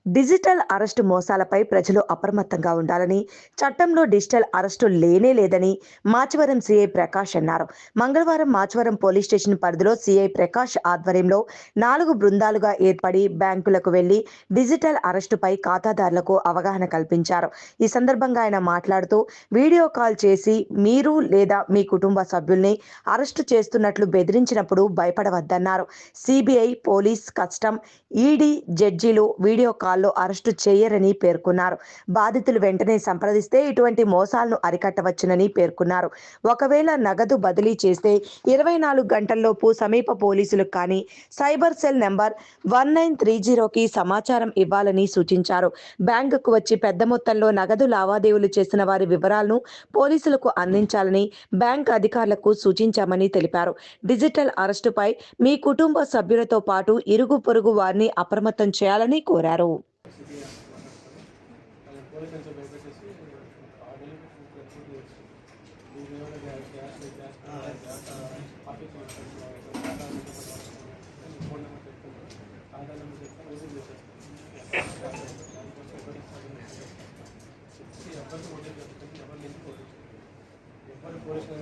Digital arrest మోసాలపై ప్రజలు అప్రమత్తంగా ఉండాలని, చట్టంలో డిజిటల్ అరెస్టు లేనే లేదని మాచవరం సీఐ ప్రకాష్ అన్నారు. మంగళవారం మాచవరం పోలీస్ స్టేషన్ పరిధిలో సీఐ ప్రకాష్ ఆధ్వర్యంలో 4 బృందాలుగా ఏర్పడి బ్యాంకులకు వెళ్లి డిజిటల్ అరెస్టుపై ఖాతాదారులకు అవగాహన కల్పించారు. ఈ సందర్భంగా ఆయన మాట్లాడుతూ, వీడియో కాల్ చేసి మీరు లేదా మీ కుటుంబ సభ్యుల్ని అరెస్టు చేస్తున్నట్లు బెదిరించినప్పుడు భయపడవద్దన్నారు. సిబిఐ, పోలీస్, కస్టమ్, ఈడీ, జడ్జీలు వీడియో కాల్లో అరెస్టు చేయరని పేర్కొన్నారు. బాధితులు వెంటనే సంప్రదిస్తే ఇటువంటి మోసాలను అరికట్టవచ్చునని పేర్కొన్నారు. ఒకవేళ నగదు బదిలీ చేస్తే 24 గంటల్లోపు సమీప పోలీసులకు కానీ సైబర్ సెల్ నెంబర్ 1930కి సమాచారం ఇవ్వాలని సూచించారు. బ్యాంకుకు వచ్చి పెద్ద మొత్తంలో నగదు లావాదేవీలు చేసిన వారి వివరాలను పోలీసులకు అందించాలని బ్యాంక్ అధికారులకు సూచించామని తెలిపారు. డిజిటల్ అరెస్టుపై మీ కుటుంబ సభ్యులతో పాటు ఇరుగు పొరుగు వారిని అప్రమత్తం చేయాలని కోరారు. పోలీసు